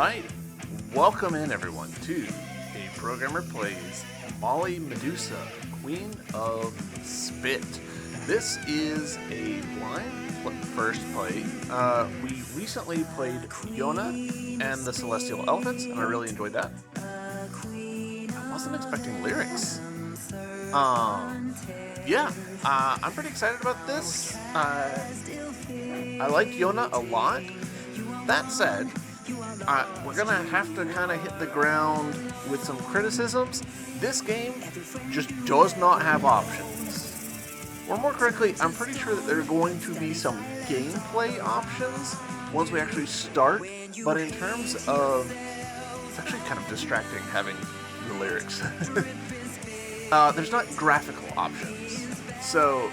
right, welcome in everyone to A Programmer Plays Molly Medusa, Queen of Spit. This is a blind first play. We recently played Yona and the Celestial Elephants, and I really enjoyed that. I wasn't expecting lyrics. I'm pretty excited about this. I like Yona a lot. That said, we're gonna have to kind of hit the ground with some criticisms. This game just does not have options. Or more correctly, I'm pretty sure that there are going to be some gameplay options once we actually start, but in terms of, it's actually kind of distracting having the lyrics. There's not graphical options. So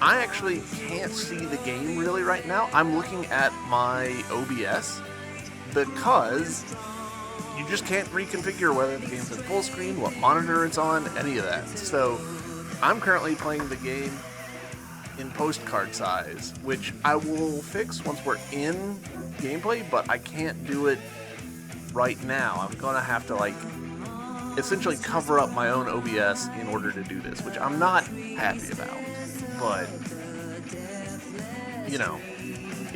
I actually can't see the game really right now. I'm looking at my OBS because you just can't reconfigure whether the game's in full screen, what monitor it's on, any of that. So I'm currently playing the game in postcard size, which I will fix once we're in gameplay, but I can't do it right now. I'm gonna have to essentially cover up my own OBS in order to do this, which I'm not happy about. But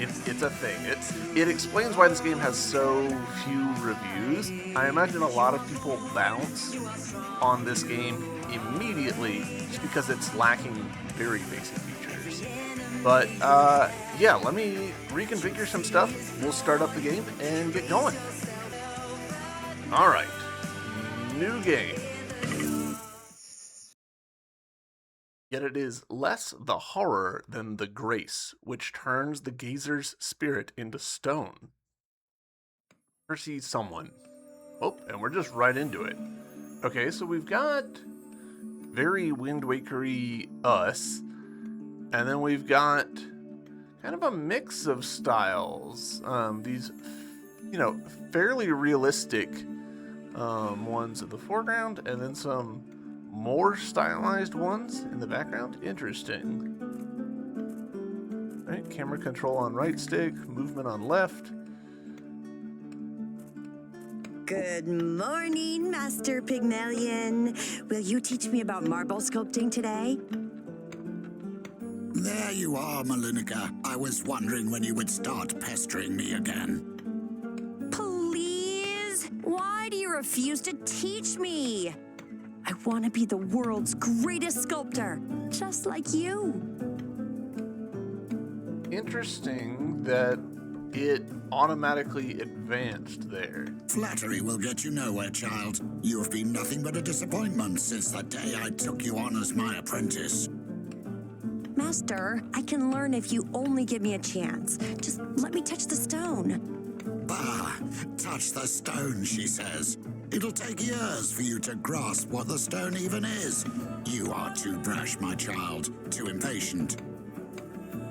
it's a thing. It explains why this game has so few reviews. I imagine a lot of people bounce on this game immediately just because it's lacking very basic features. But let me reconfigure some stuff. We'll start up the game and get going. All right, new game. Yet it is less the horror than the grace, which turns the gazer's spirit into stone. Perceive someone. Oh, and we're just right into it. Okay, so we've got very Wind Waker-y us, and then we've got kind of a mix of styles. These, fairly realistic ones in the foreground, and then some more stylized ones in the background. Interesting. All right, camera control on right stick, movement on left. Good morning, Master Pygmalion. Will you teach me about marble sculpting today? There you are, Malinica. I was wondering when you would start pestering me again. Please? Why do you refuse to teach me? I want to be the world's greatest sculptor, just like you. Interesting that it automatically advanced there. Flattery will get you nowhere, child. You have been nothing but a disappointment since the day I took you on as my apprentice. Master, I can learn if you only give me a chance. Just let me touch the stone. Bah! Touch the stone, she says. It'll take years for you to grasp what the stone even is. You are too brash, my child. Too impatient.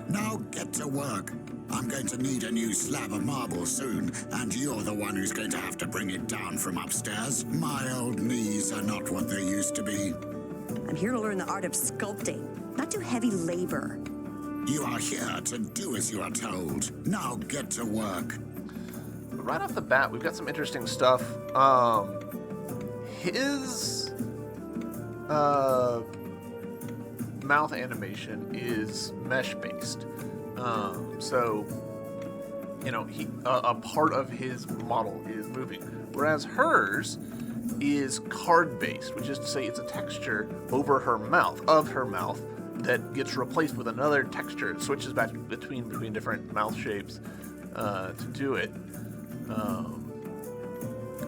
Now get to work. I'm going to need a new slab of marble soon, and you're the one who's going to have to bring it down from upstairs. My old knees are not what they used to be. I'm here to learn the art of sculpting, not do heavy labor. You are here to do as you are told. Now get to work. Right off the bat, we've got some interesting stuff. His mouth animation is mesh-based. A part of his model is moving, whereas hers is card-based, which is to say it's a texture over her mouth, that gets replaced with another texture. It switches back between different mouth shapes to do it.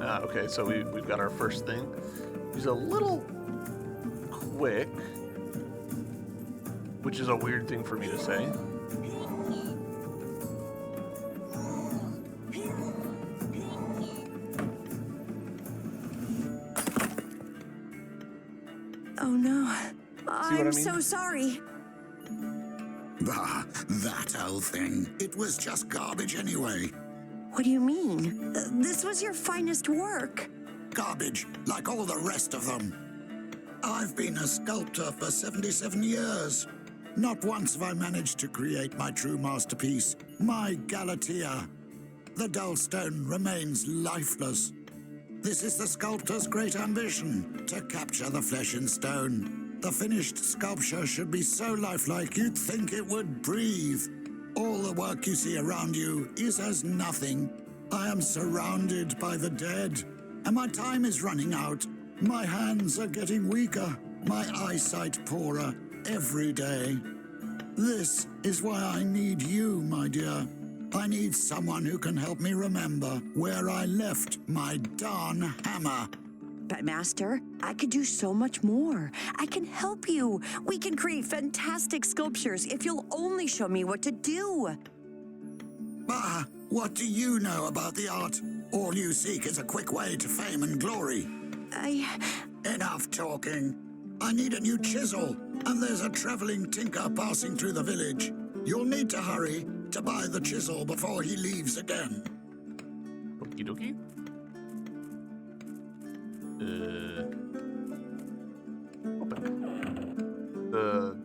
Okay, so we've got our first thing. He's a little quick, which is a weird thing for me to say. Oh no, See what I mean? so sorry. Bah, that old thing. It was just garbage anyway. What do you mean? This was your finest work. Garbage, like all the rest of them. I've been a sculptor for 77 years. Not once have I managed to create my true masterpiece, my Galatea. the dull stone remains lifeless. This is the sculptor's great ambition, to capture the flesh in stone. The finished sculpture should be so lifelike you'd think it would breathe. All the work you see around you is as nothing. I am surrounded by the dead, and my time is running out. My hands are getting weaker, my eyesight poorer every day. This is why I need you, my dear. I need someone who can help me remember where I left my darn hammer. But Master, I could do so much more. I can help you. We can create fantastic sculptures if you'll only show me what to do. Bah, what do you know about the art? All you seek is a quick way to fame and glory. Enough talking. I need a new chisel, and there's a traveling tinker passing through the village. You'll need to hurry to buy the chisel before he leaves again. Okie dokie. Open. The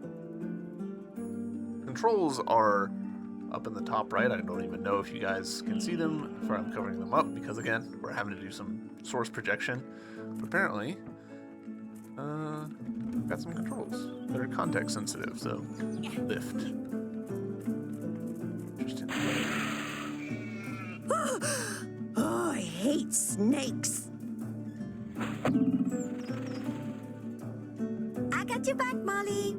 controls are up in the top right. I don't even know if you guys can see them, if I'm covering them up, because again, we're having to do some source projection. But apparently, got some controls that are context sensitive, so lift. Interesting. Oh, I hate snakes. I got your back, Molly.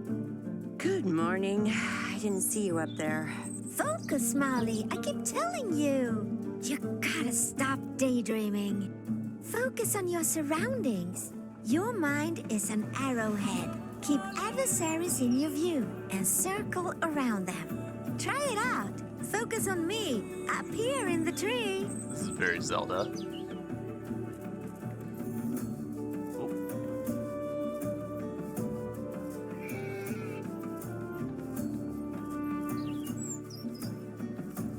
Good morning. I didn't see you up there. Focus, Molly. I keep telling you. You gotta stop daydreaming. Focus on your surroundings. Your mind is an arrowhead. Keep adversaries in your view and circle around them. Try it out. Focus on me, up here in the tree. This is very Zelda. Oh.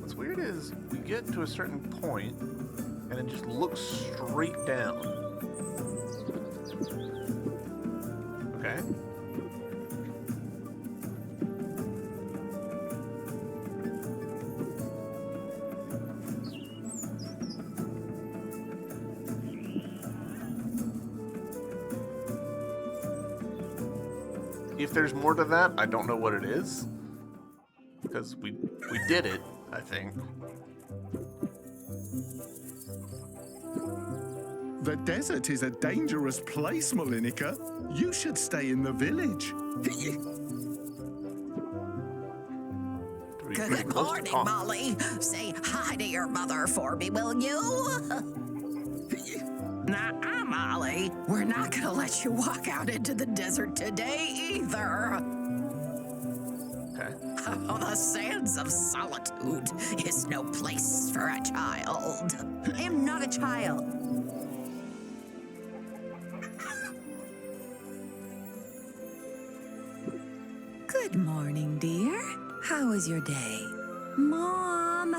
What's weird is we get to a certain point and it just looks straight down. Okay. If there's more to that, I don't know what it is. Because we did it, I think. The desert is a dangerous place, Molinica. You should stay in the village. Good morning, Molly. Say hi to your mother for me, will you? Nah, Molly. We're not gonna let you walk out into the desert today either. Okay. Oh, the sands of solitude is no place for a child. I am not a child. Good morning, dear. How was your day? Mom,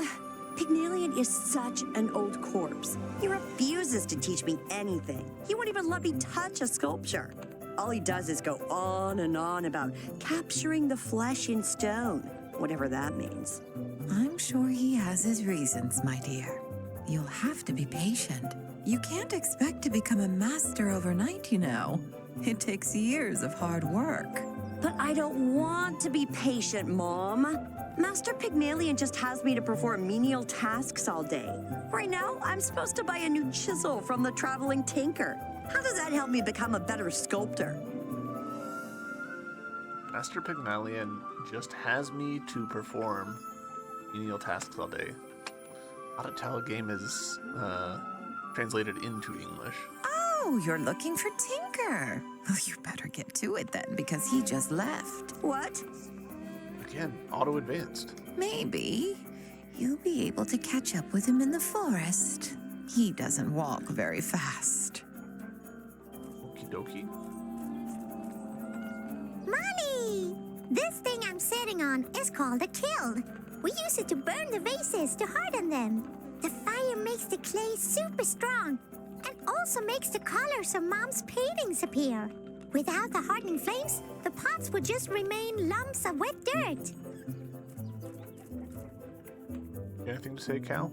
Pygmalion is such an old corpse. He refuses to teach me anything. He won't even let me touch a sculpture. All he does is go on and on about capturing the flesh in stone, whatever that means. I'm sure he has his reasons, my dear. You'll have to be patient. You can't expect to become a master overnight, you know. It takes years of hard work. But I don't want to be patient, Mom. Master Pygmalion just has me to perform menial tasks all day. Right now, I'm supposed to buy a new chisel from the traveling tinker. How does that help me become a better sculptor? Master Pygmalion just has me to perform menial tasks all day. How to tell a game is translated into English. Oh, you're looking for Tinker. Well, you better get to it then, because he just left. What? Again, auto-advanced. Maybe you'll be able to catch up with him in the forest. He doesn't walk very fast. Okie dokie. Molly! This thing I'm sitting on is called a kiln. We use it to burn the vases to harden them. The fire makes the clay super strong and also makes the colors of Mom's paintings appear. Without the hardening flames, the pots would just remain lumps of wet dirt. Anything to say, Cal?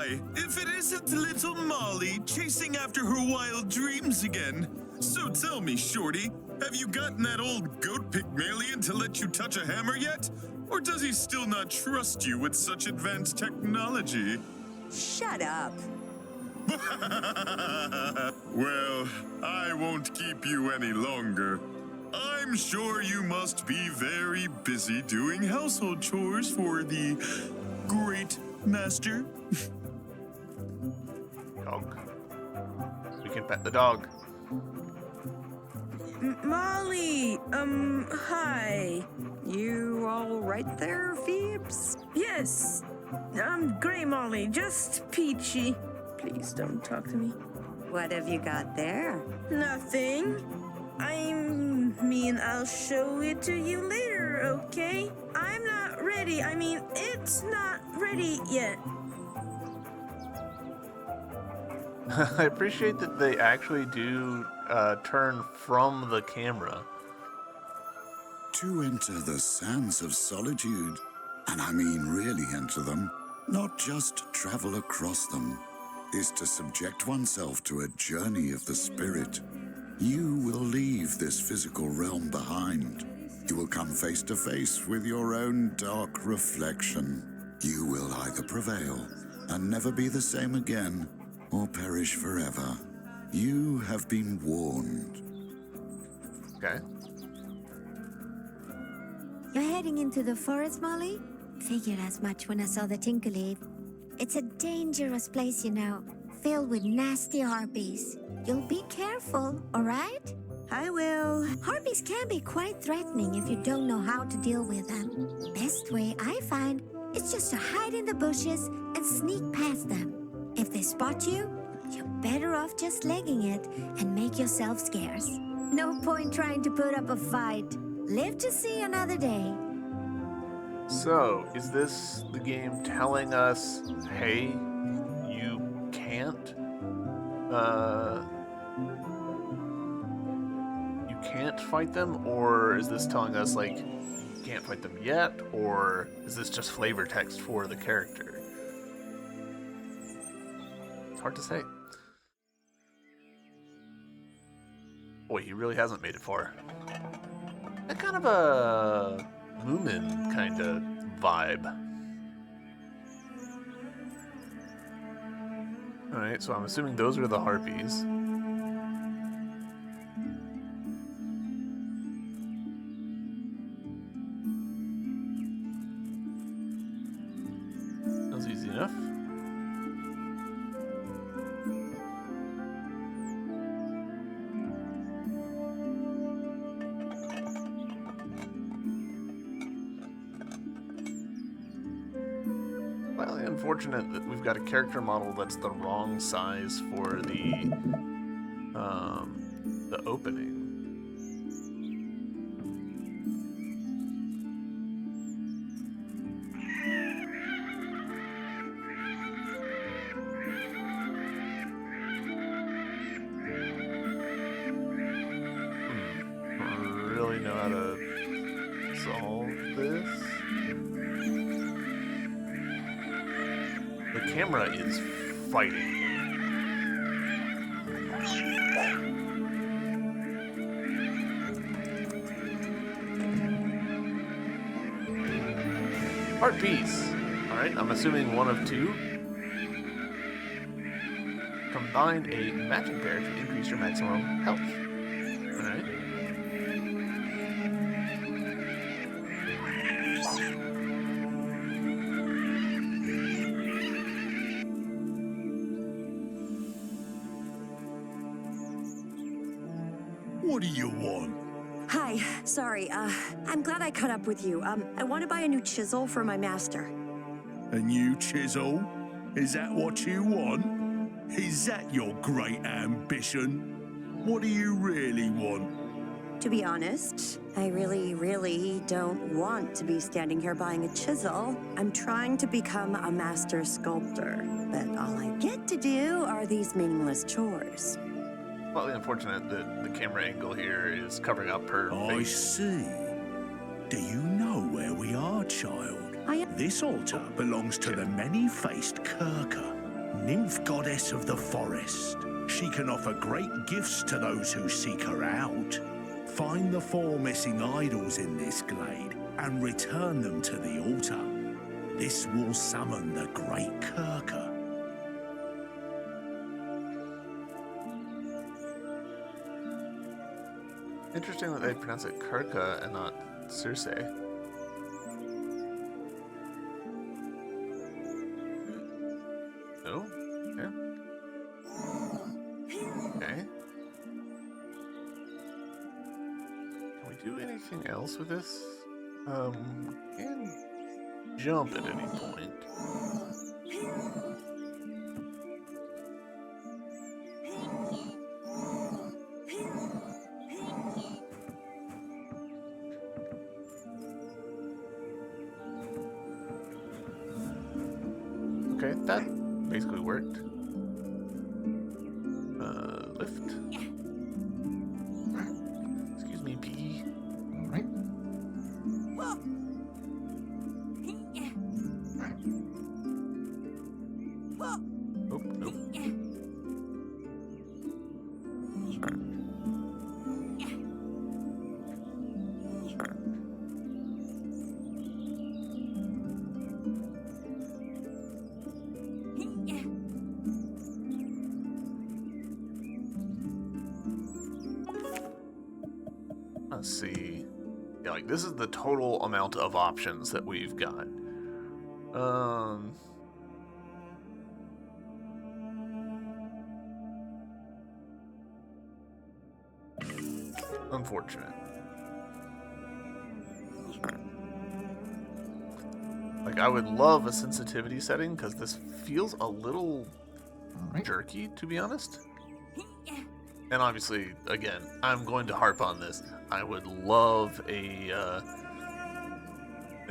my, if it isn't little Molly chasing after her wild dreams again. So tell me, Shorty, have you gotten that old goat Pygmalion to let you touch a hammer yet? Or does he still not trust you with such advanced technology? Shut up. Well, I won't keep you any longer. I'm sure you must be very busy doing household chores for the great master. Dog. We can pet the dog. Molly, hi. You all right there, Phoebes? Yes, I'm Gray Molly, just peachy. Please don't talk to me. What have you got there? Nothing. I'll show it to you later, okay? I'm not ready. It's not ready yet. I appreciate that they actually do turn from the camera. To enter the sands of solitude, and I mean really enter them, not just travel across them, is to subject oneself to a journey of the spirit. You will leave this physical realm behind. You will come face to face with your own dark reflection. You will either prevail and never be the same again, or perish forever. You have been warned. Okay. You're heading into the forest, Molly? Figured as much when I saw the tinkle leaf. It's a dangerous place, you know, filled with nasty harpies. You'll be careful, all right? I will. Harpies can be quite threatening if you don't know how to deal with them. Best way I find is just to hide in the bushes and sneak past them. If they spot you, you're better off just legging it and make yourself scarce. No point trying to put up a fight. Live to see another day. So, is this the game telling us, hey, you can't fight them? Or is this telling us, like, you can't fight them yet? Or is this just flavor text for the character? It's hard to say. Boy, he really hasn't made it far. That kind of a Moomin kind of vibe. Alright, so I'm assuming those are the harpies. That was easy enough. Slightly unfortunate that we've got a character model that's the wrong size for the opening. I don't really know how to solve this. The camera is fighting. Heart piece. Alright, I'm assuming one of two. Combine a matching pair to increase your maximum health. Alright. What do you want? Hi, sorry, I'm glad I caught up with you. I want to buy a new chisel for my master. A new chisel? Is that what you want? Is that your great ambition? What do you really want? To be honest, I really don't want to be standing here buying a chisel. I'm trying to become a master sculptor, but all I get to do are these meaningless chores. Slightly unfortunate that the camera angle here is covering up her I face. see. Do you know where we are, child? I am. This altar belongs to the many-faced Kirker. nymph goddess of the forest. She can offer great gifts to those who seek her out. Find the 4 missing idols in this glade and return them to the altar. This will summon the great Kirker. Interesting that they pronounce it Kirka and not Circe. No? Okay. Okay. Can we do anything else with this? We can jump at any point. Okay, that basically worked. Lift. Excuse me, P. Right. Nope, nope. Let's see. Yeah, like this is the total amount of options that we've got. Unfortunate. Like I would love a sensitivity setting because this feels a little jerky, to be honest. And obviously, again, I'm going to harp on this. I would love a,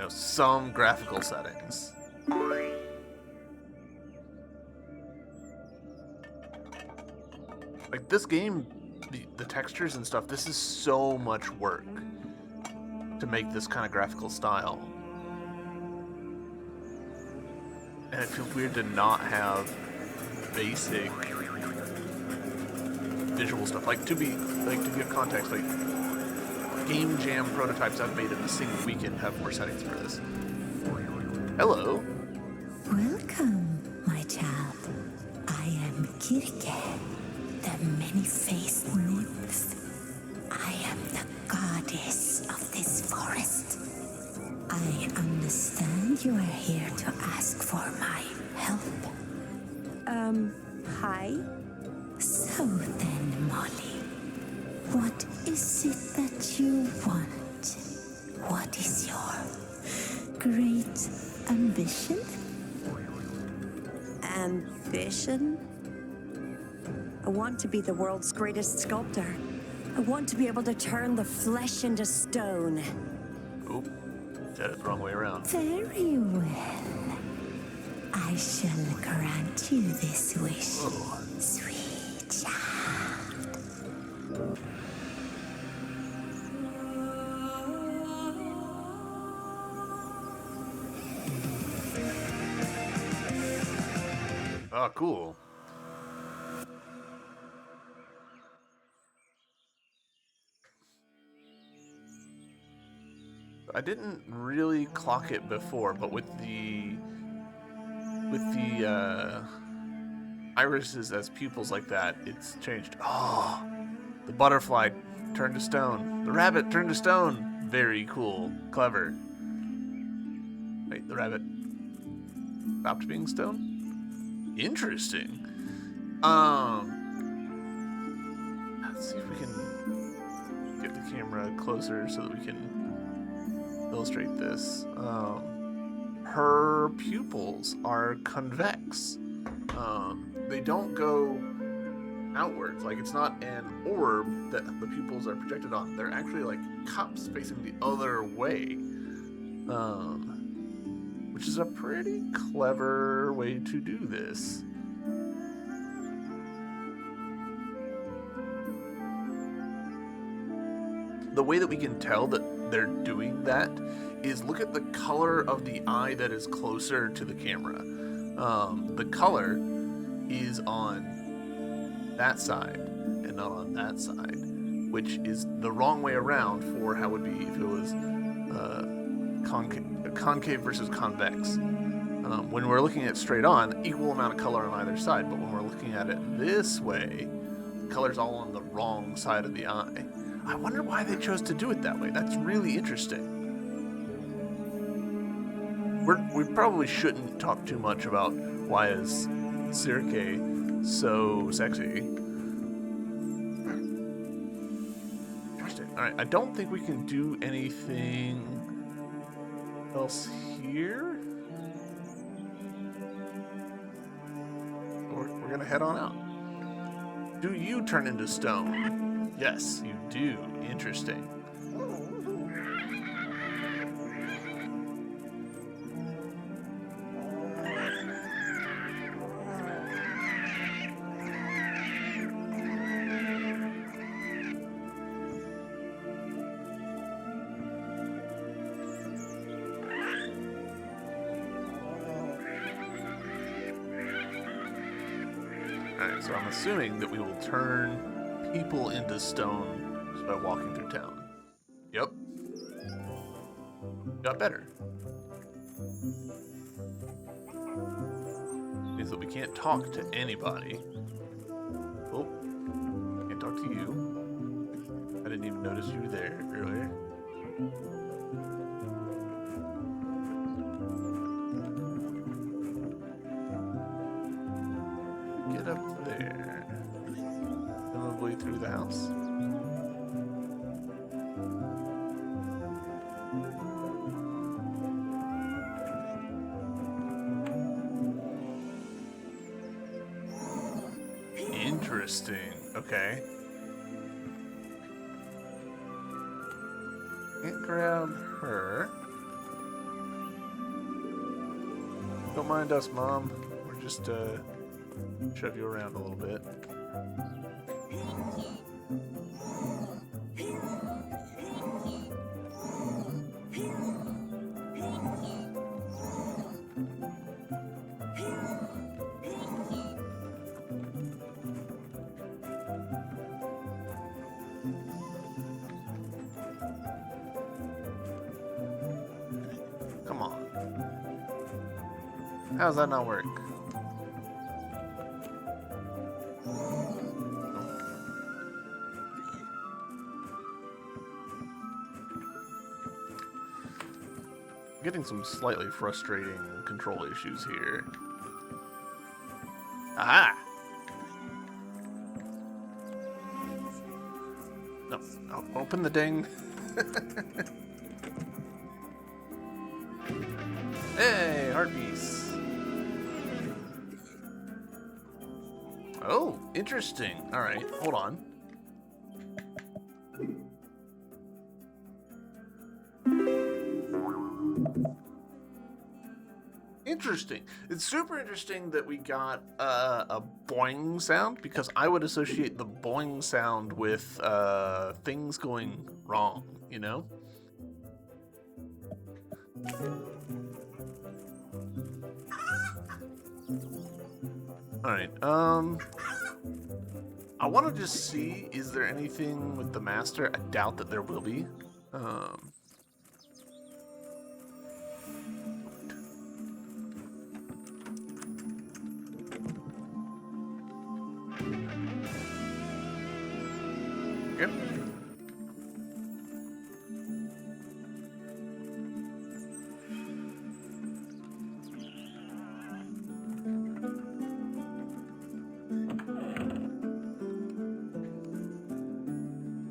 some graphical settings. Like this game, the textures and stuff, this is so much work to make this kind of graphical style. And it feels weird to not have basic visual stuff. Like to give context, like Game Jam prototypes I've made in a single weekend have more settings for this. Hello. Welcome, my child. I am Kirke, the many-faced nymph. I am the goddess of this forest. I understand you are here to ask for my help. Hi? So then, Molly, what is it that you want? What is your great ambition? Ambition? I want to be the world's greatest sculptor. I want to be able to turn the flesh into stone. Oop, said it the wrong way around. Very well. I shall grant you this wish, sweet child. Oh, cool. I didn't really clock it before, but with the irises as pupils like that, it's changed. Oh, the butterfly turned to stone. The rabbit turned to stone. Very cool. Clever. Wait, the rabbit stopped being stone? Interesting. Let's see if we can get the camera closer so that we can illustrate this. Her pupils are convex. They don't go outwards. Like, it's not an orb that the pupils are projected on. They're actually like cups facing the other way. Which is a pretty clever way to do this. The way that we can tell that they're doing that is look at the color of the eye that is closer to the camera. The color is on that side and not on that side, which is the wrong way around for how it would be if it was concave versus convex. When we're looking at it straight on, equal amount of color on either side, but when we're looking at it this way, the color's all on the wrong side of the eye. I wonder why they chose to do it that way. That's really interesting. We probably shouldn't talk too much about why is Circe so sexy. Interesting. Alright, I don't think we can do anything else here. We're gonna head on out. Do you turn into stone? Yes, you do. Interesting. Alright, so I'm assuming that we will turn people into stone just by walking through town. Yep. Got better. Means that we can't talk to anybody. Oh, can't talk to you. I didn't even notice you were there earlier. Get up there. Presumably through the house. Interesting. Okay. Can't grab her. Don't mind us, Mom. We're just, shove you around a little bit. Come on. How's that not work? Getting some slightly frustrating control issues here. Aha! No, I'll open the ding. Hey, heart piece. Oh, interesting. All right, hold on. Interesting. It's super interesting that we got a boing sound, because I would associate the boing sound with things going wrong, you know? Alright, I want to just see, is there anything with the master? I doubt that there will be. Yep.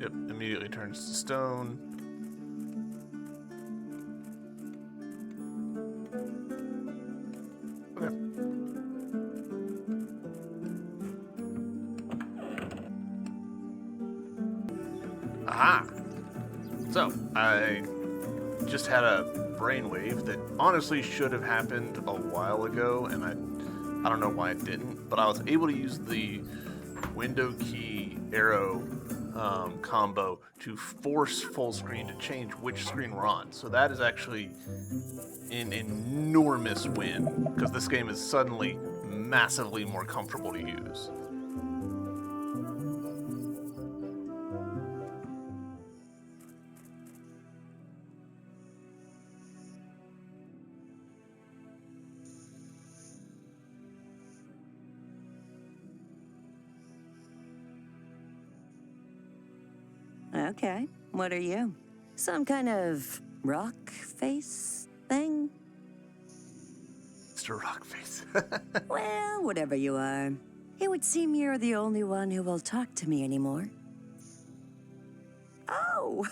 Yep, immediately turns to stone. Okay. Aha! So, I just had a brainwave that honestly should have happened a while ago, and I don't know why it didn't, but I was able to use the window key arrow combo to force full screen to change which screen we're on. So that is actually an enormous win, because this game is suddenly massively more comfortable to use. Okay, what are you? Some kind of rock face thing? Mr. Rockface. Well, whatever you are. It would seem you're the only one who will talk to me anymore. Oh,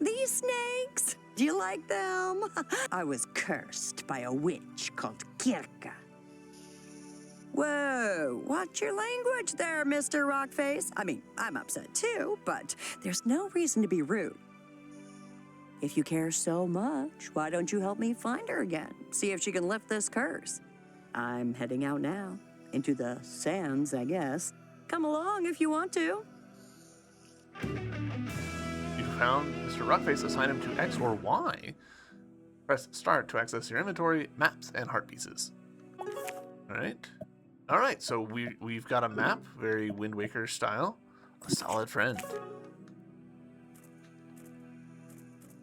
these snakes? Do you like them? I was cursed by a witch called Kirka. Whoa, watch your language there, Mr. Rockface. I mean, I'm upset too, but there's no reason to be rude. If you care so much, why don't you help me find her again? See if she can lift this curse. I'm heading out now. Into the sands, I guess. Come along if you want to. You found Mr. Rockface. Assign him to X or Y. Press start to access your inventory, maps, and heart pieces. Alright. Alright, so we've got a map, very Wind Waker style. A solid friend.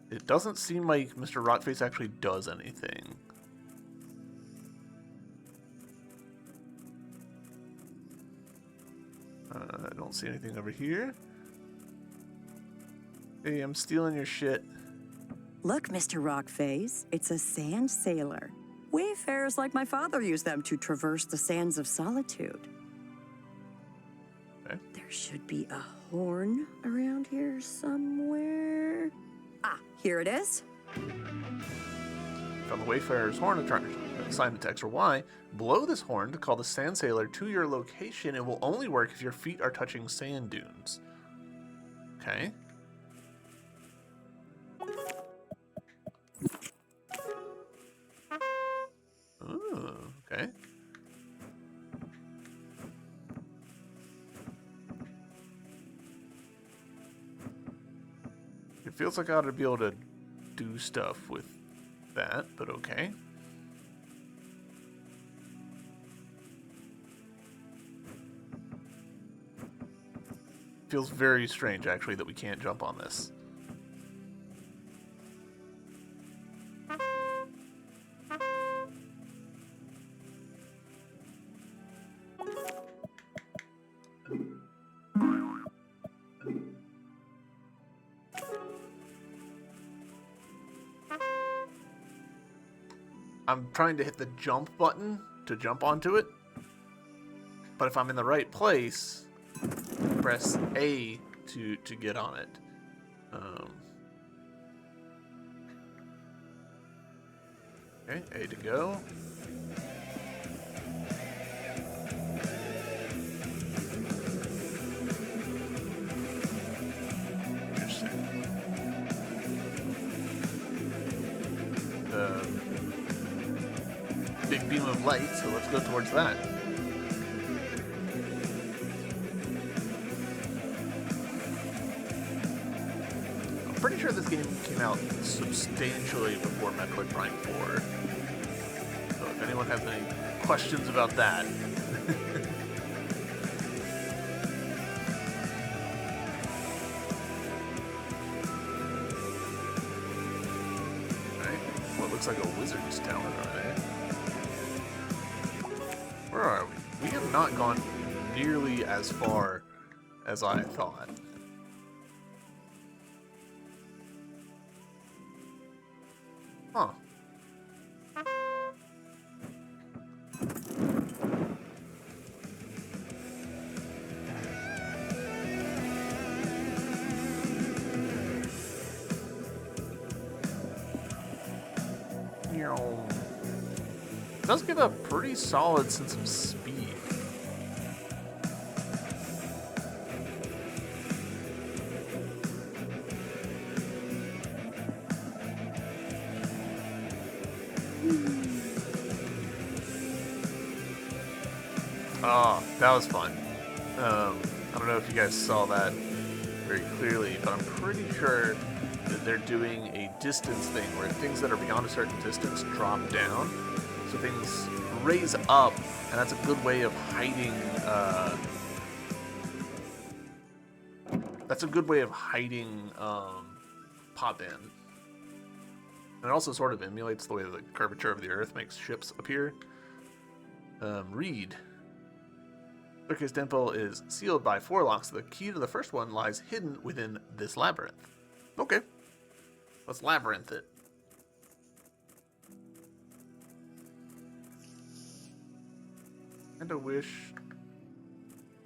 It doesn't seem like Mr. Rockface actually does anything. I don't see anything over here. Hey, I'm stealing your shit. Look, Mr. Rockface, it's a sand sailor. Wayfarers like my father used them to traverse the sands of solitude. Okay. There should be a horn around here somewhere. Ah, here it is. From the Wayfarer's horn, assignment to X or Y. Blow this horn to call the sand sailor to your location. It will only work if your feet are touching sand dunes. Okay. Oh, okay. It feels like I ought to be able to do stuff with that, but okay. Feels very strange, actually, that we can't jump on this. I'm trying to hit the jump button to jump onto it, but if I'm in the right place, press A to get on it. Okay, A to go. Interesting. Big beam of light, so let's go towards that. I'm pretty sure this game came out substantially before Metroid Prime 4. So if anyone has any questions about that. Alright, what looks like a wizard's tower over there. Where are we? We have not gone nearly as far as I thought. Huh. Does give a pretty solid sense of speed. Oh, that was fun. I don't know if you guys saw that very clearly, but I'm pretty sure that they're doing a distance thing where things that are beyond a certain distance drop down. So things raise up, and that's a good way of hiding. That's a good way of hiding pop in. And it also sort of emulates the way the curvature of the Earth makes ships appear. Read. Staircase temple is sealed by 4 locks. The key to the first one lies hidden within this labyrinth. Okay. Let's labyrinth it. And I wish...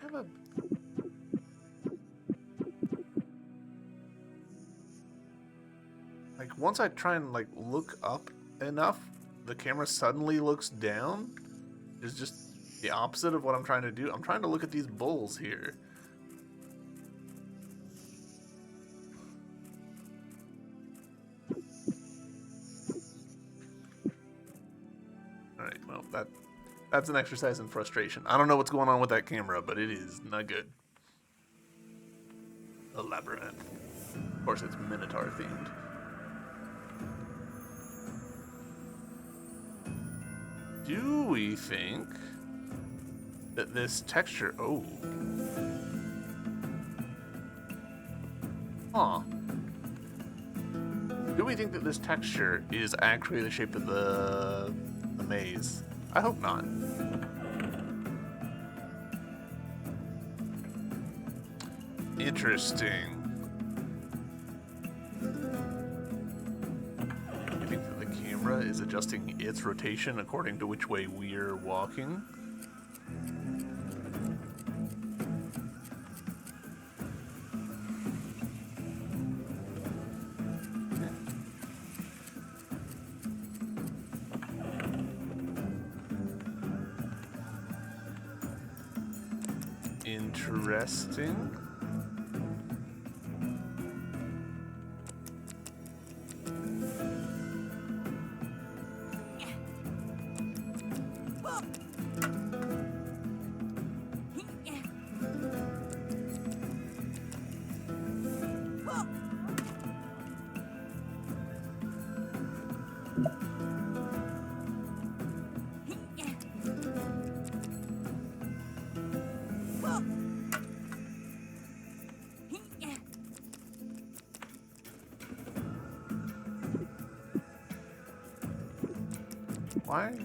I have a... Like, once I try and, like, look up enough, the camera suddenly looks down. It's just the opposite of what I'm trying to do. I'm trying to look at these bulls here. Alright, well, that's an exercise in frustration. I don't know what's going on with that camera, but it is not good. A labyrinth. Of course, it's Minotaur themed. Do we think that this texture... Oh. Huh. Do we think that this texture is actually the shape of the maze? I hope not. Interesting. I think that the camera is adjusting its rotation according to which way we're walking. Interesting. Why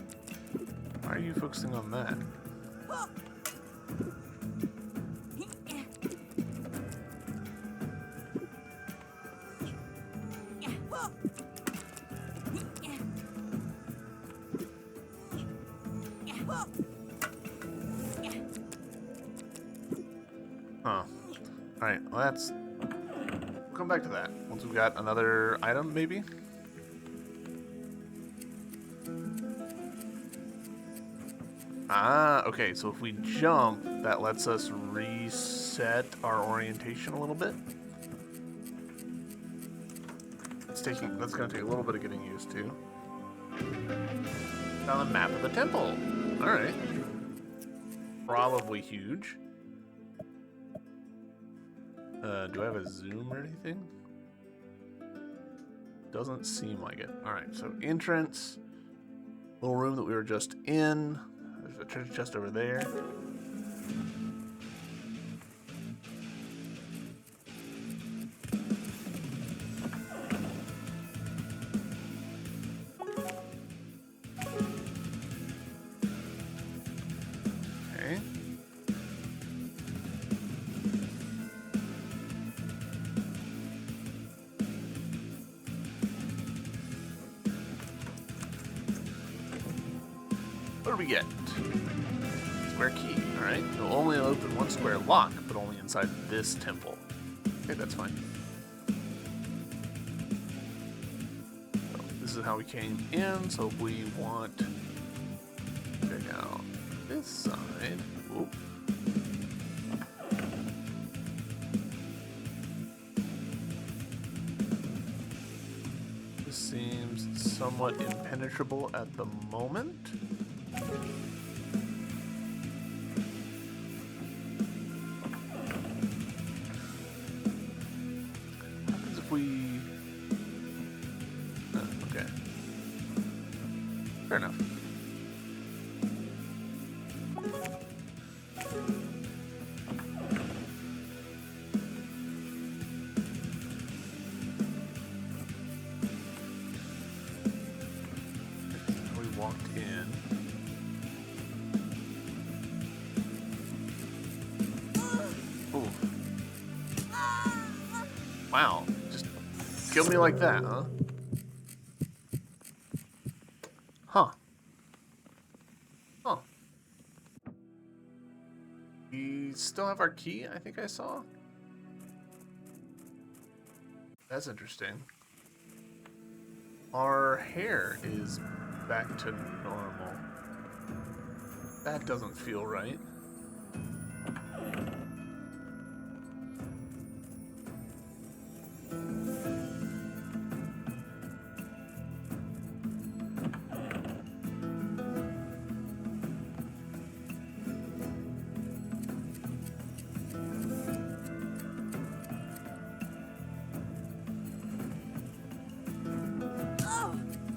are you focusing on that? Huh. Alright, well that's... We'll come back to that once we've got another item, maybe? Ah, okay, so if we jump, that lets us reset our orientation a little bit. That's gonna take a little bit of getting used to. Found the map of the temple. Alright. Probably huge. Do I have a zoom or anything? Doesn't seem like it. Alright, so entrance. Little room that we were just in. There's a treasure chest over there. Okay. What do we get? Square key, alright. It'll only open one square lock, but only inside this temple. Okay, that's fine. So this is how we came in, so if we want to check out this side. Whoop. This seems somewhat impenetrable at the moment. Fair enough. Wow. Just kill me like that, huh? Huh. Huh. We still have our key, I think I saw. That's interesting. Our hair is back to normal. That doesn't feel right.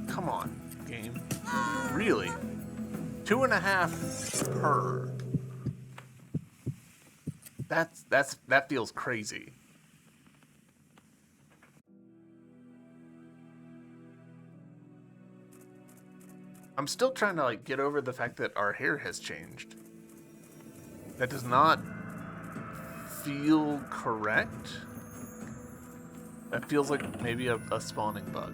Come on, game. Really? 2.5 per. That feels crazy. I'm still trying to like get over the fact that our hair has changed. That does not feel correct. That feels like maybe a spawning bug.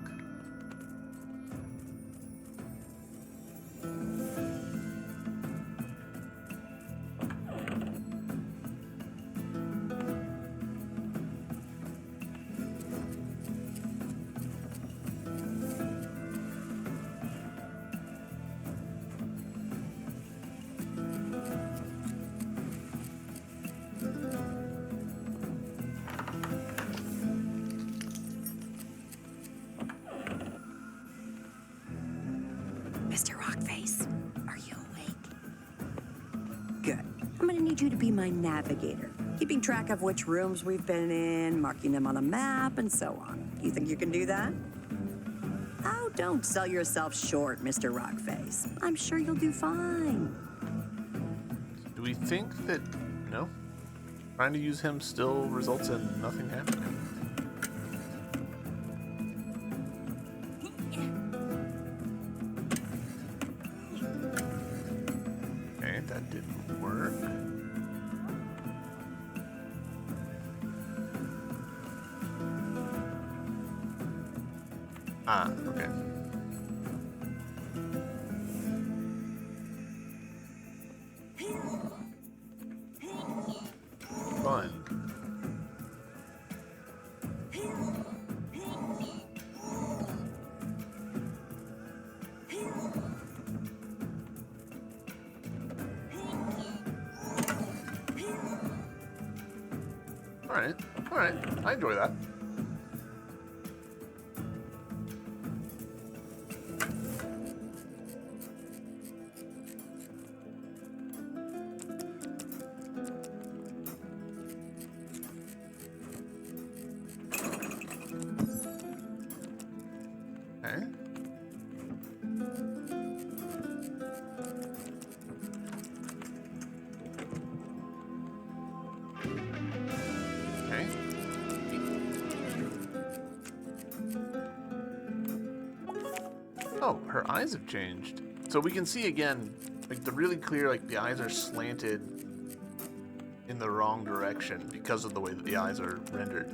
Mr. Rockface, are you awake? Good. I'm gonna need you to be my navigator, keeping track of which rooms we've been in, marking them on a map, and so on. You think you can do that? Oh, don't sell yourself short, Mr. Rockface. I'm sure you'll do fine. Do we think that no? Trying to use him still results in nothing happening. Okay, that didn't work. Ah, okay. Fun. All right. I enjoy that. Okay. Okay. Oh, her eyes have changed. So we can see again, like the really clear, like the eyes are slanted in the wrong direction because of the way that the eyes are rendered.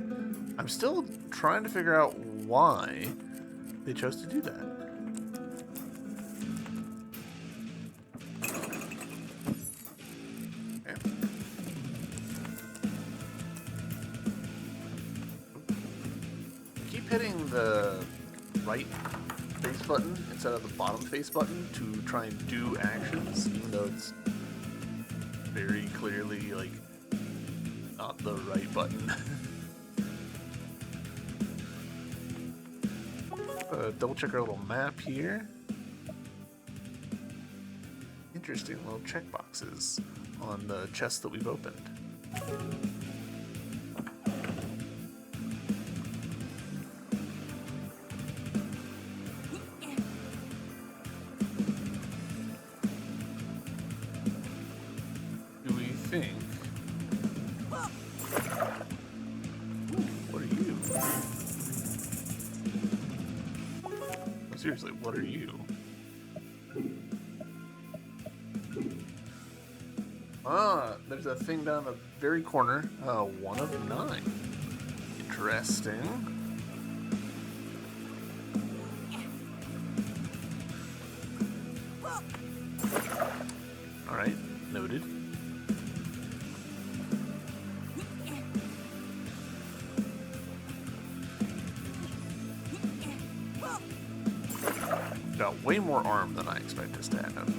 I'm still trying to figure out why they chose to do that. Okay. Keep hitting the right face button instead of the bottom face button to try and do actions, even though it's very clearly like not the right button. Double check our little map here. Interesting little checkboxes on the chest that we've opened. Do we think? What are you? Seriously, what are you? Ah, there's a thing down the very corner. 1 of 9. Interesting. Alright, noted. Got way more arm than I expected this to have.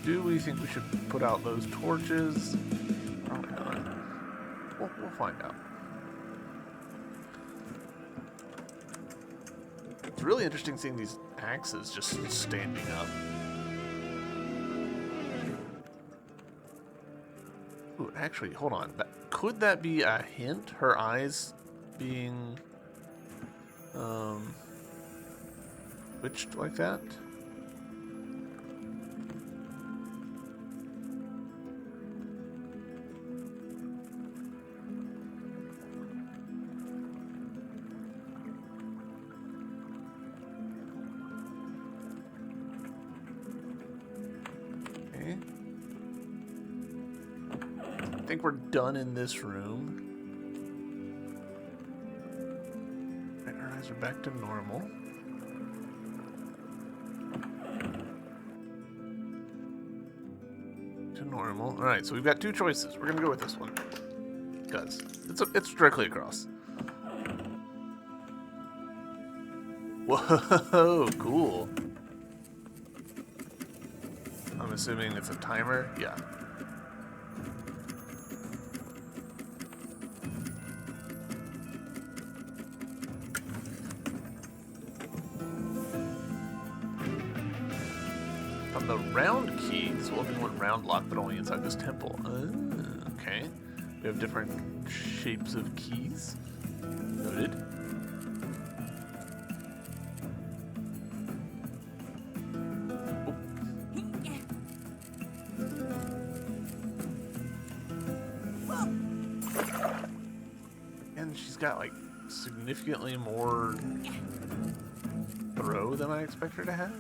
Do we think we should put out those torches? Probably not. We'll find out. It's really interesting seeing these axes just standing up. Ooh, actually, hold on. Could that be a hint? Her eyes being switched like that? I think we're done in this room. Right, our eyes are back to normal. To normal. Alright, so we've got two choices. We're gonna go with this one. Because it's directly across. Whoa, cool. I'm assuming it's a timer? Yeah. On the round key, this will open one round lock, but only inside this temple. Okay. We have different shapes of keys. Noted. And she's got like significantly more throw than I expect her to have.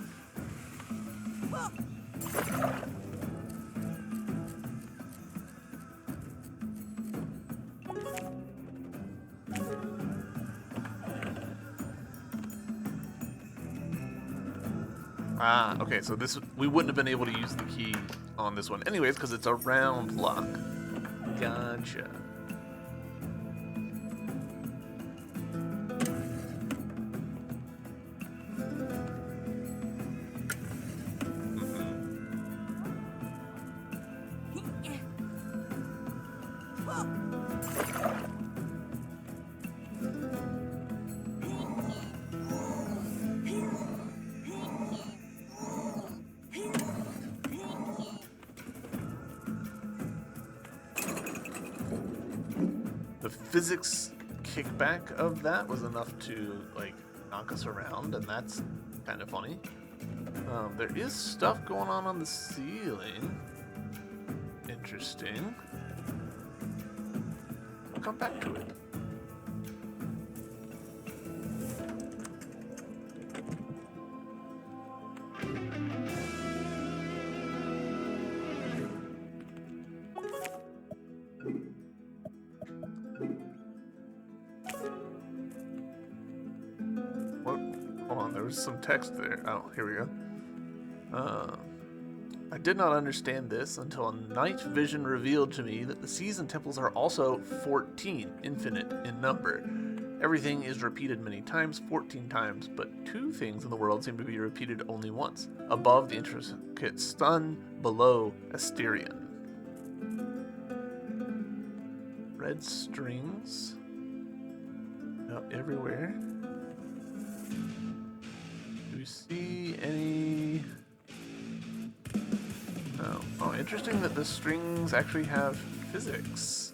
Ah, okay, so this we wouldn't have been able to use the key on this one anyways because it's a round lock. Gotcha. The physics kickback of that was enough to like knock us around, and that's kind of funny. There is stuff going on the ceiling. Interesting. We'll come back to it. Hold on, there was some text there. Oh, here we go. I did not understand this until a night vision revealed to me that the season temples are also 14, infinite in number. Everything is repeated many times, 14 times, but two things in the world seem to be repeated only once. Above, the intricate sun, below, Asterion. Red strings out everywhere. Do we see any... Oh. Oh, interesting that the strings actually have physics.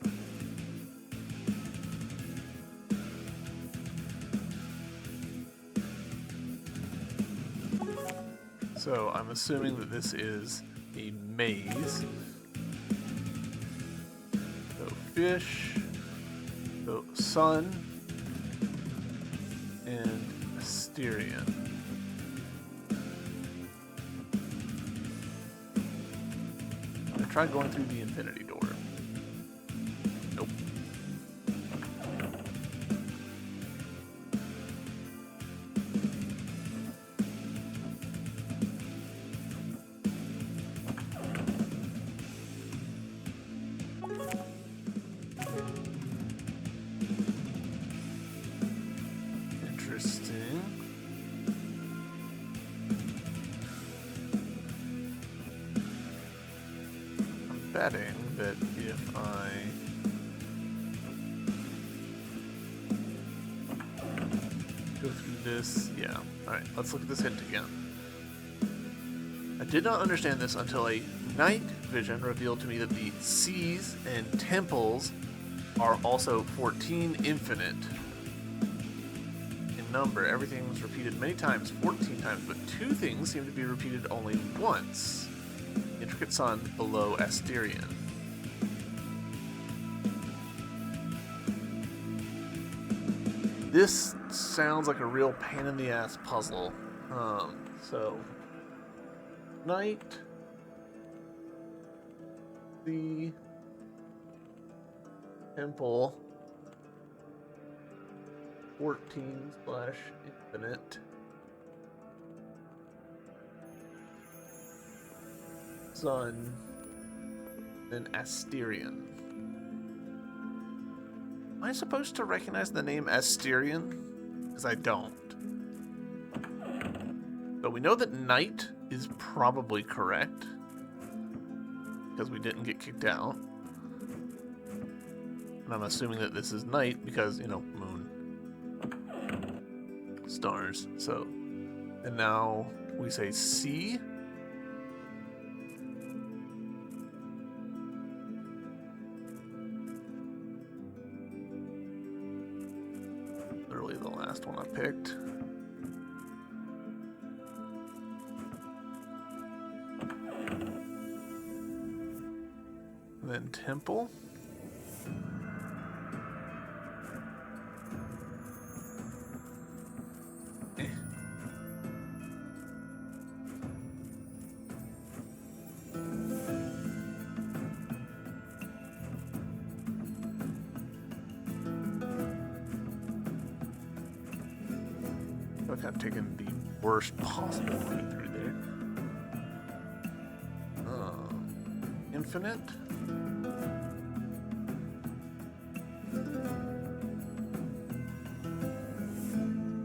So I'm assuming that this is a maze. So fish, so sun, and Asterion. try going through the infinity door. Nope. Interesting. I'm betting that if I go through this, yeah. Alright, let's look at this hint again. I did not understand this until a night vision revealed to me that the seas and temples are also 14 infinite in number. Everything's repeated many times, 14 times, but two things seem to be repeated only once. Intricate sun below Asterion. This sounds like a real pain in the ass puzzle. So night, the temple, 14/infinite. Sun, then Asterion. Am I supposed to recognize the name Asterion? Because I don't. But we know that night is probably correct. Because we didn't get kicked out. And I'm assuming that this is night because, you know, moon. Stars. So, and now we say sea. Literally the last one I picked. And then temple. Like I've taken the worst possible route through there. Infinite.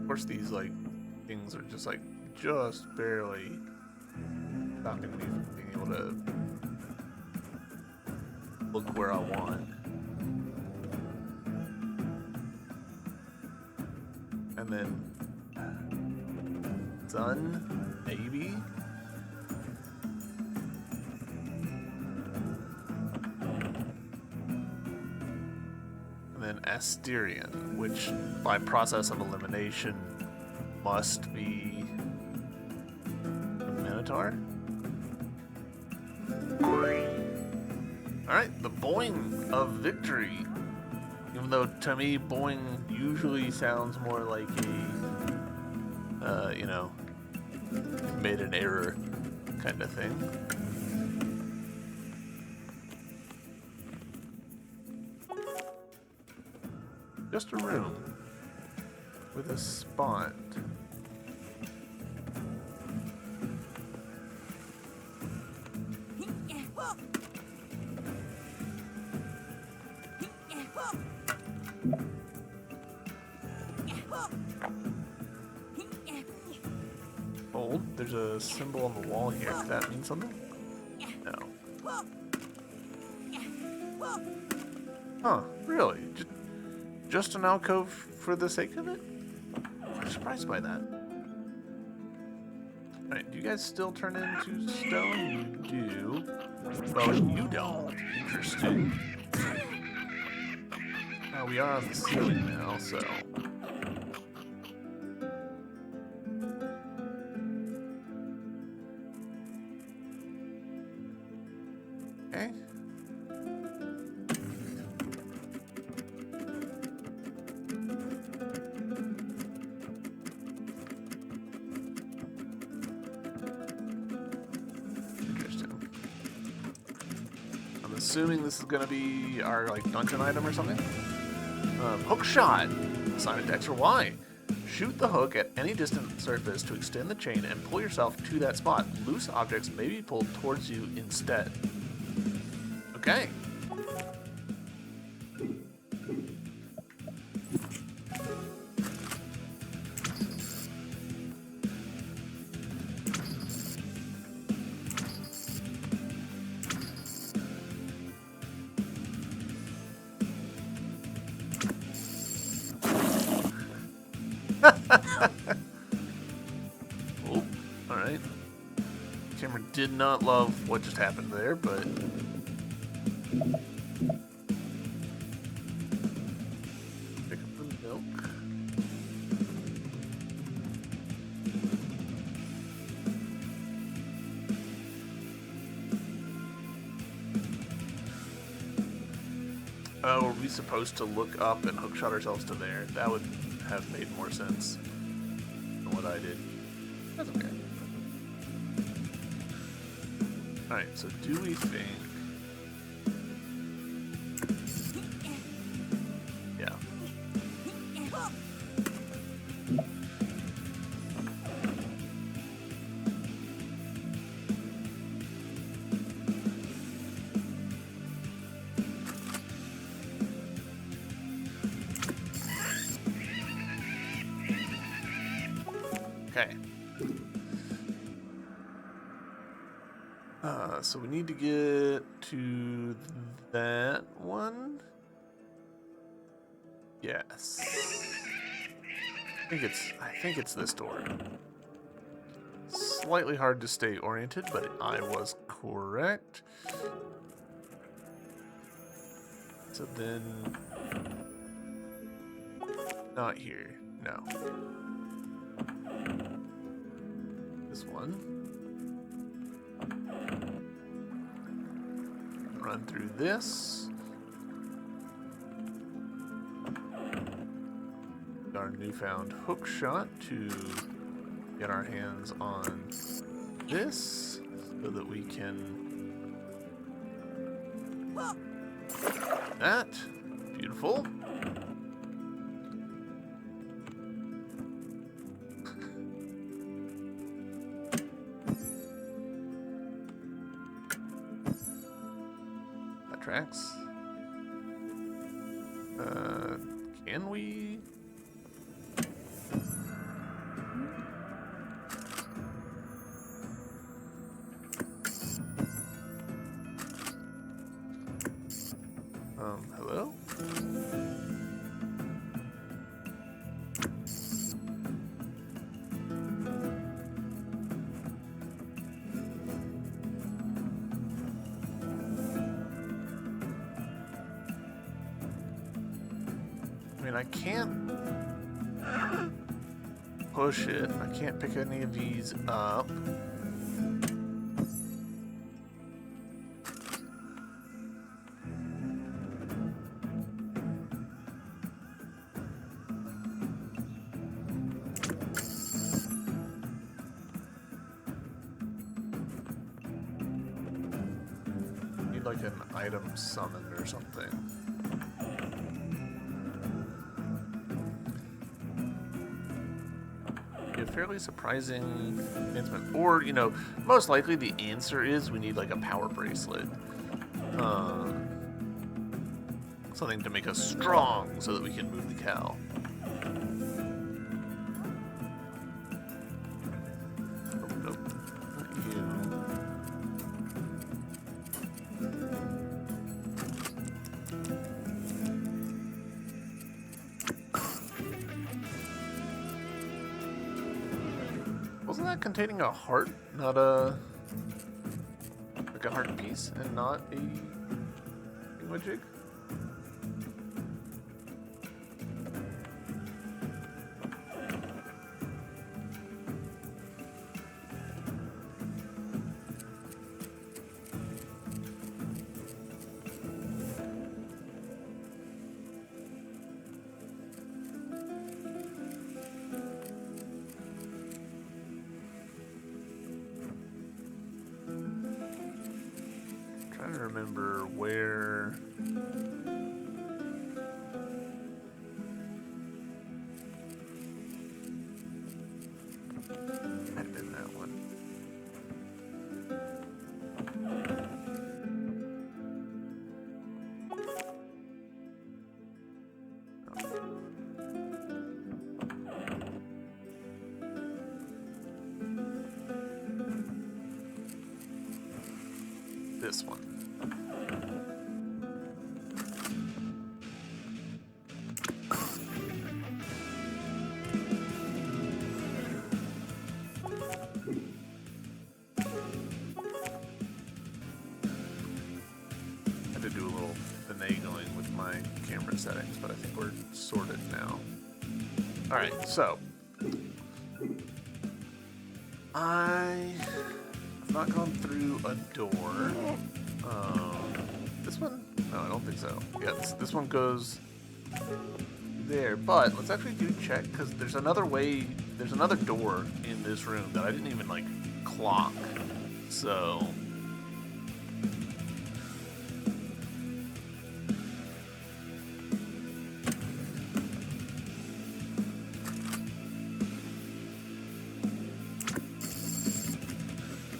Of course, these like things are just barely stopping me from being able to look where I want. And then sun, maybe. And then Asterion, which by process of elimination must be a Minotaur. Alright, the boing of victory. Even though to me, boing usually sounds more like a, you know, made an error kind of thing. Just a room with a spot. Hold, there's a symbol on the wall here. Does that mean something? No. Huh, really? Just an alcove for the sake of it? I'm surprised by that. Alright, do you guys still turn into stone? You do. Well, you don't. Interesting. Now we are on the ceiling now, so... Okay. Interesting. assuming this is going to be our like dungeon item or something. Hook shot. Assign it to X or Y. Shoot the hook at any distant surface to extend the chain and pull yourself to that spot. Loose objects may be pulled towards you instead. Okay. Oh, alright. Camera did not love what just happened there, but... Pick up the milk. Oh, were we supposed to look up and hookshot ourselves to there? That would have made more sense than what I did. That's okay. Alright, so do we think... Yeah. Okay. So we need to get to that one. Yes. I think it's this door. Slightly hard to stay oriented, but I was correct. So then not here. No. This one. Run through this. Our newfound hook shot to get our hands on this so that we can... That. Beautiful. Tracks. Can we? Hello? I can't push it. I can't pick any of these up. Need like an item summoned or something. Fairly surprising advancement, or you know, most likely the answer is we need like a power bracelet, something to make us strong so that we can move the cow. Oh, nope. Not you. Wasn't that containing a heart, not a... like a heart piece, and not a thingamajig? trying to remember where. Might have been that one. This one. Had to do a little finagling with my camera settings, but I think we're sorted now. Alright, so I have not gone through a door. This one? No, I don't think so. Yeah, this one goes there, but let's actually do check, because there's another way, there's another door in this room that I didn't even, like, clock. So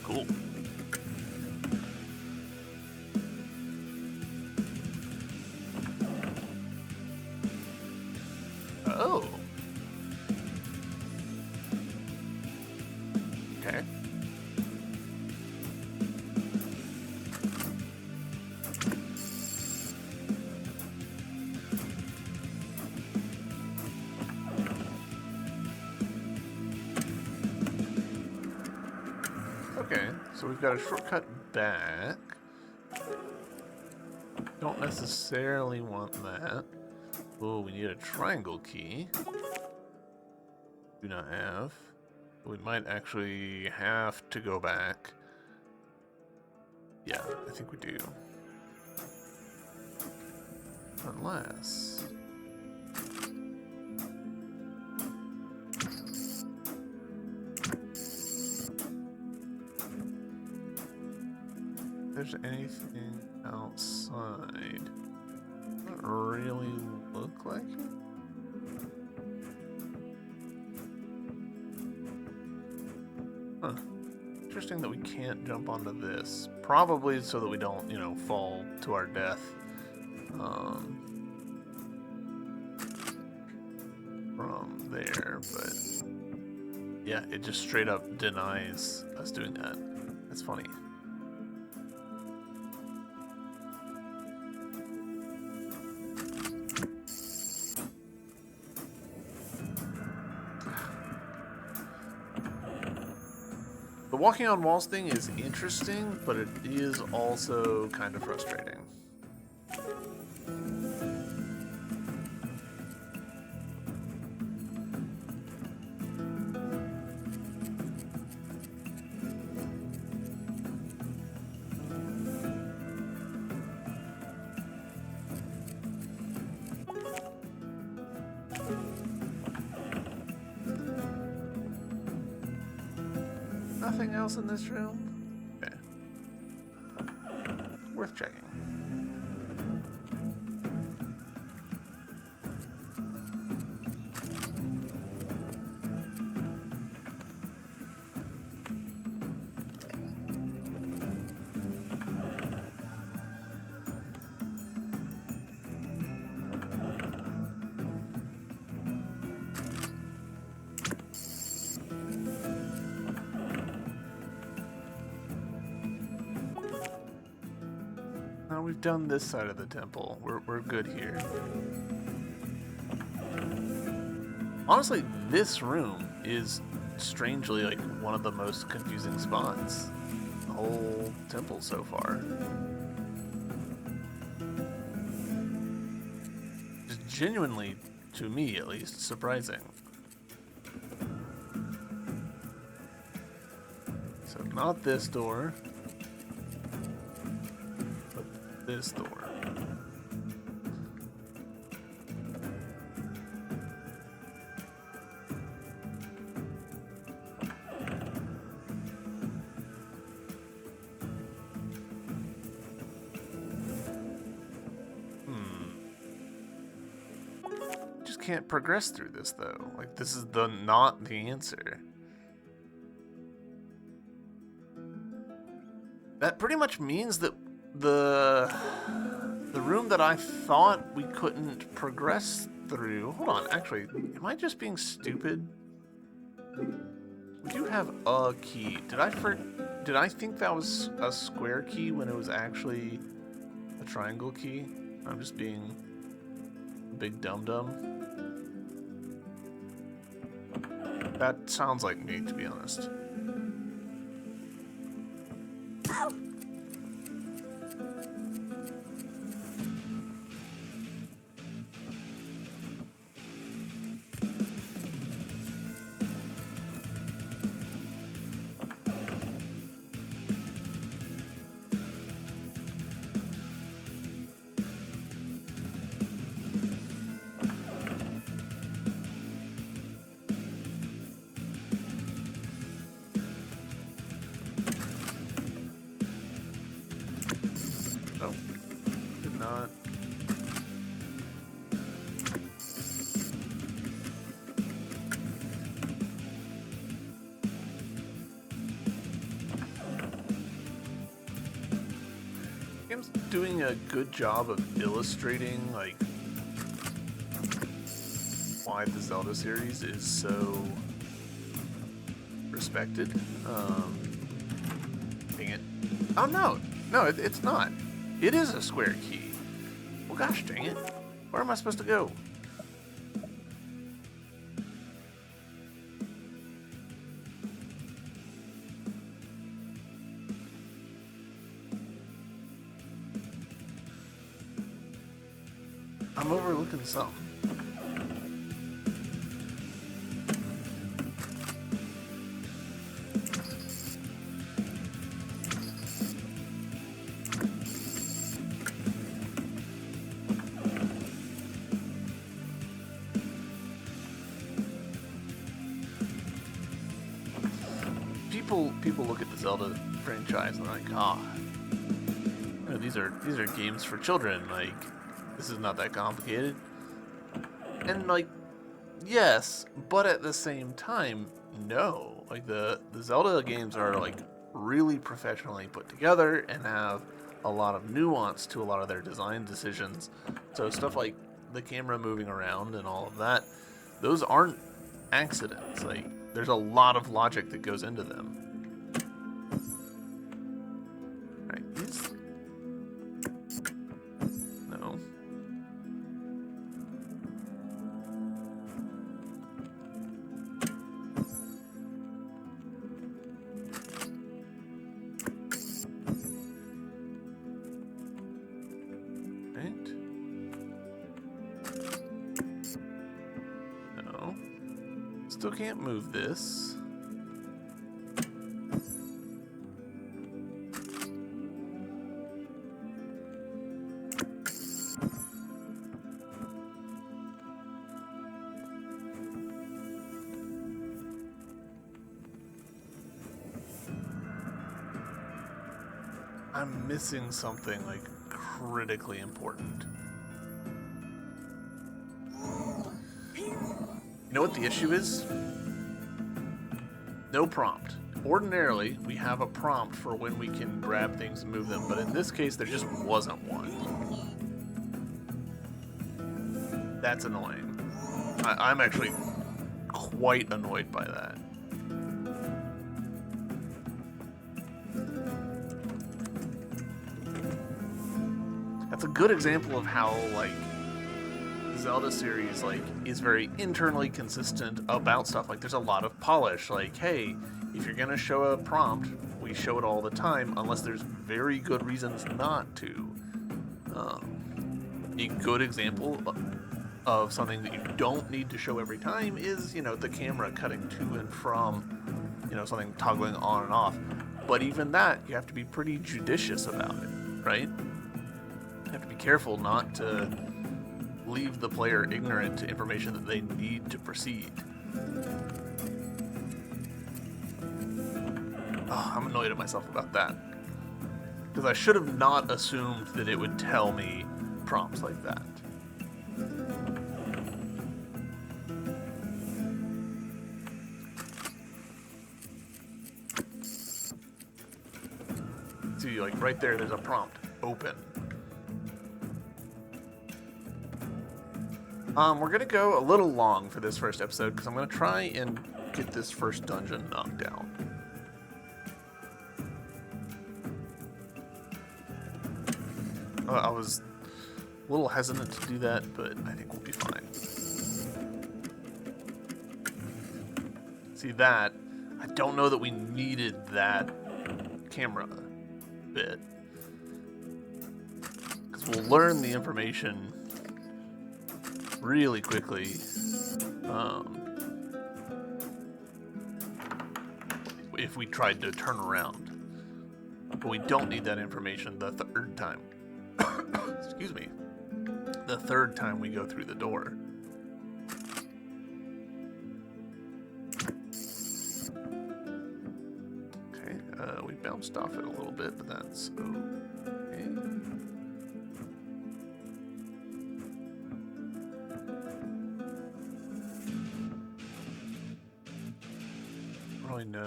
cool. Oh. Okay. Okay, so we've got a shortcut back. Don't necessarily want that. Oh, we need a triangle key. Do not have. We might actually have to go back. Yeah, I think we do. Unless... there's anything outside. Doesn't really look like it. Huh. Interesting that we can't jump onto this. Probably so that we don't, you know, fall to our death. From there, but yeah, it just straight up denies us doing that. That's funny. The walking on walls thing is interesting, but it is also kind of frustrating. Nothing else in this room? Okay. Worth checking. Now we've done this side of the temple. We're good here. Honestly, this room is strangely like one of the most confusing spots in the whole temple so far. Just genuinely, to me at least, surprising. So not this door. This door. can't progress through this though. Like, this is not the answer. That pretty much means that the room that I thought we couldn't progress through. Hold on, actually, am I just being stupid? We do have a key. Did I think that was a square key when it was actually a triangle key? I'm just being a big dum-dum. That sounds like me, to be honest. Oh, did not. Game's doing a good job of illustrating, like, why the Zelda series is so respected. Dang it. Oh, no. No, it's not. It is a square key. Well, gosh dang it. Where am I supposed to go? I'm overlooking something. People look at the Zelda franchise and they're like, ah, you know, these are games for children. Like, this is not that complicated. And like, yes, but at the same time, no. Like the Zelda games are like really professionally put together and have a lot of nuance to a lot of their design decisions. So stuff like the camera moving around and all of that, those aren't accidents. Like, there's a lot of logic that goes into them. Right, these... No. Right. No. Still can't move this. I'm missing something like critically important. You know what the issue is? No prompt. Ordinarily, we have a prompt for when we can grab things and move them, but in this case, there just wasn't one. That's annoying. I'm actually quite annoyed by that. That's a good example of how, like, the Zelda series, like, is very internally consistent about stuff. Like, there's a lot of polish. Like, hey, if you're gonna show a prompt, we show it all the time, unless there's very good reasons not to. A good example of something that you don't need to show every time is, you know, the camera cutting to and from, you know, something toggling on and off. But even that, you have to be pretty judicious about it, right? You have to be careful not to leave the player ignorant to information that they need to proceed. Oh, I'm annoyed at myself about that. Because I should have not assumed that it would tell me prompts like that. see, like, right there's a prompt. Open. We're gonna go a little long for this first episode, because I'm gonna try and get this first dungeon knocked down. I was a little hesitant to do that, but I think we'll be fine. See that? I don't know that we needed that camera bit. Because we'll learn the information really quickly. If we tried to turn around. But we don't need that information the third time. Excuse me. The third time we go through the door. Okay, we bounced off it a little bit, but that's okay. Probably no.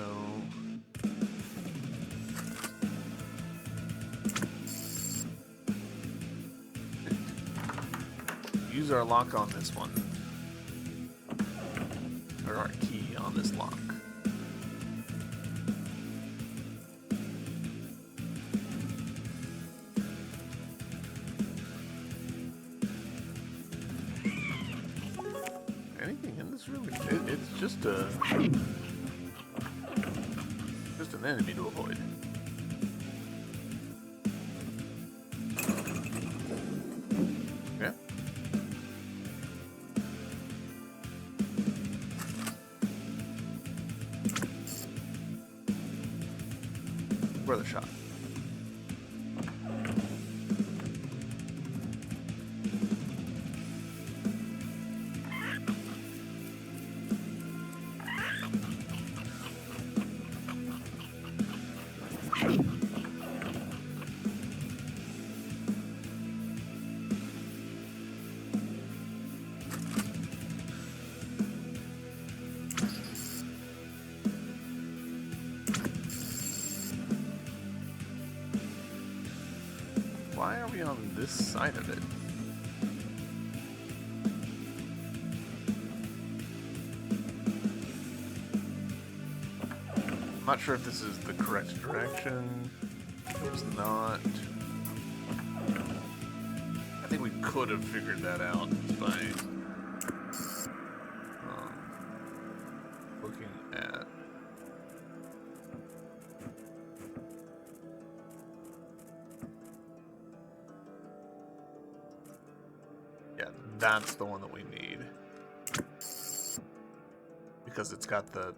Use our lock on this one. Or our key on this lock. Anything in this room? It's just an enemy to avoid. Yeah. Worth a shot. Why are we on this side of it? I'm not sure if this is the correct direction. It's not. I think we could have figured that out by looking at. Yeah, that's the one that we need. Because it's got the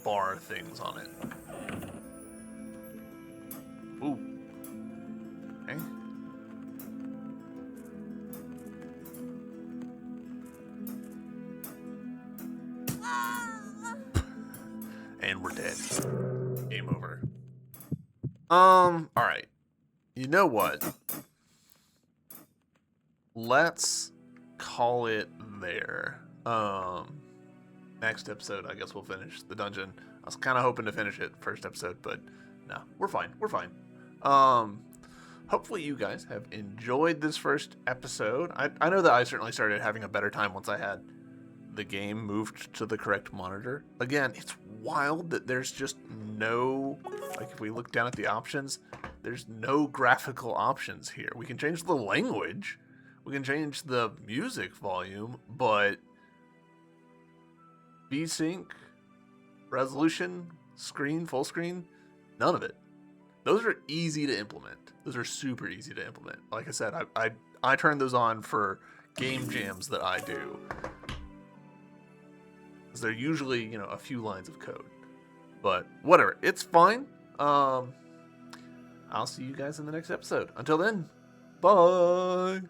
bar things on it. Ooh. Okay. And we're dead. Game over. Alright. You know what? Let's call it there. Next episode, I guess we'll finish the dungeon. I was kind of hoping to finish it first episode, but no, we're fine. We're fine. Hopefully you guys have enjoyed this first episode. I know that I certainly started having a better time once I had the game moved to the correct monitor. Again, it's wild that there's just no, like if we look down at the options, there's no graphical options here. We can change the language. We can change the music volume, but VSync, resolution, screen, full screen, none of it. Those are easy to implement. Those are super easy to implement. Like I said, I turn those on for game jams that I do. Because they're usually, you know, a few lines of code. But whatever, it's fine. I'll see you guys in the next episode. Until then, bye!